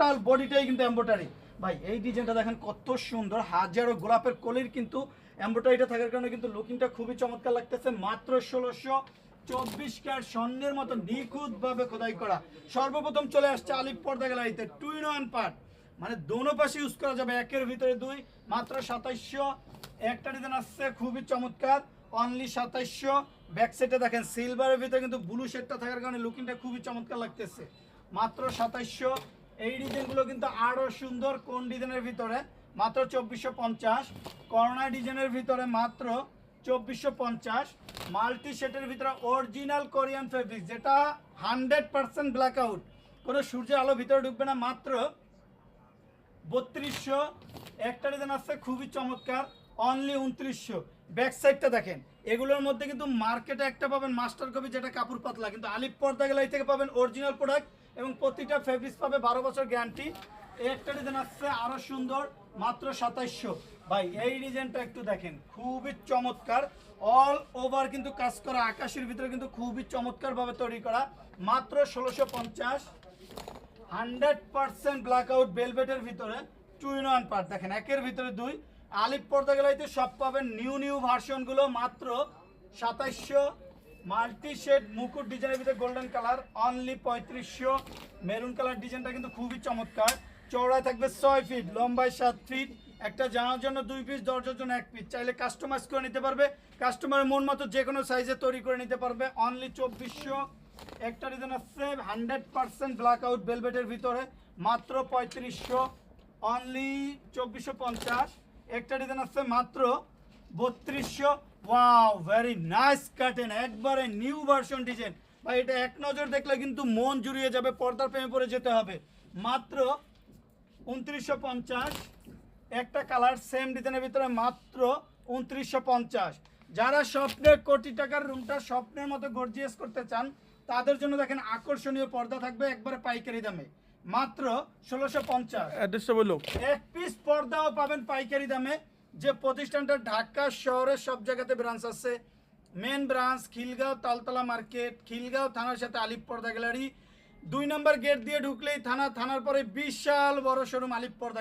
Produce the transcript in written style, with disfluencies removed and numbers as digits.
Total বডিটাই কিন্তু embroidery. ভাই এই ডিজাইনটা দেখেন কত সুন্দর, হাজারো গোলাপের কলির কিন্তু এমব্রয়ডারিটা থাকার কারণে কিন্তু লুকিংটা খুবই চমৎকার লাগতেছে। মাত্র 1624 ক্যারেট স্বর্ণের মতো নিখুঁতভাবে খোদাই করা। সর্বপ্রথম চলে আসছে আলিফ পর্দা গ্যালারিতে 2 in 1 পার্ট, মানে দোনো পাশে ইউজ করা যাবে, একের ভিতরে দুই। মাত্র 2700। একটা ডিজাইন আসছে খুবই চমৎকার, অনলি 2700। ব্যাক সাইডে দেখেন সিলভারের ভিতরে কিন্তু ব্লু শেডটা থাকার কারণে লুকিংটা খুবই চমৎকার লাগতেছে। মাত্র 2700। এই ডিজাইনগুলো কিন্তু আরও সুন্দর। কোন ডিজাইনের ভিতরে? মাত্র 2450। করোনা ডিজাইনের ভিতরে মাত্র 2450। মাল্টি শেডের ভিতরে অরিজিনাল কোরিয়ান ফেব্রিক, যেটা 100% ব্ল্যাক আউট, কোনো সূর্যের আলো ভিতরে ঢুকবে না। মাত্র 3200। একটা ডিজাইন আসছে খুবই চমৎকার, অনলি 2900। ব্যাক সাইডটা দেখেন, এগুলোর মধ্যে কিন্তু মার্কেটে একটা পাবেন মাস্টার কপি, যেটা কাপড় পাতলা, কিন্তু আলিফ পর্দা গ্যালারি থেকে পাবেন অরিজিনাল প্রোডাক্ট এবং প্রতিটা ফেব্রিক্স পাবে 12 বছর গ্যারান্টি। একটা ডিজাইন আসছে আরো সুন্দর, মাত্র 2700। ভাই এই ডিজাইনটা একটু দেখেন, খুবই চমৎকার, অল ওভার কিন্তু কাজ করা, আকাশের ভিতরে কিন্তু খুবই চমৎকার ভাবে তৈরি করা। মাত্র 1650। 100% ব্ল্যাক আউট ভেলভেটের ভিতরে 2 in 1 পার্ট, দেখেন একের ভিতরে দুই। আলিফ পর্দা গ্যালারিতে সব পাবেন নিউ ভার্সনগুলো মাত্র 2700। মাল্টি শেড মুকুট ডিজাইনের ভিতরে golden colour, only 3500। Maroon colour ডিজাইনটা কিন্তু খুবই চমৎকার। চওড়ায় থাকবে 6 ফিট, লম্বায় 7 ফিট। একটা জানার জন্য 2 পিস, দরজার জন্য 1 পিস, চাইলে কাস্টমাইজ করে নিতে পারবে। কাস্টমারের মন মতো যে কোনো সাইজে তৈরি করে নিতে পারবে, অনলি 2400। একটা ডিজাইন আসছে 100% ব্ল্যাক আউট ভেলভেটের ভিতরে, মাত্র 3500, অনলি 2450। একটা ডিজাইন আসছে মাত্র 3200। ওয়াও, ভেরি নাইস কাটেন, একবারে নিউ ভার্সন ডিজাইন। ভাই এটা এক নজর দেখলে কিন্তু মন জুড়িয়ে যাবে, পর্দার প্রেমে পড়ে যেতে হবে। মাত্র 2950। একটা কালার সেম ডিজাইনের ভিতরে, মাত্র 2950। যারা স্বপ্নের কোটি টাকার রুমটা স্বপ্নের মতো গর্জিয়াস করতে চান, তাদের জন্য দেখেন আকর্ষণীয় পর্দা থাকবে একবারে পাইকারি দামে, মাত্র 1650। অ্যাড্রেসটা বলো। এক পিস পর্দাও পাবেন পাইকারি দামে। যে প্রতিষ্ঠানটা ঢাকা শহরের সব জায়গাতে ব্রাঞ্চ আছে। Main branch Khilgaon Taltala market, Khilgaon থানার সাথে আলিফ পর্দা গ্যালারি, 2 নম্বর গেট দিয়ে ঢুকলেই থানা, থানার পরে বিশাল বড় শোরুম আলিফ পর্দা গ্যালারি।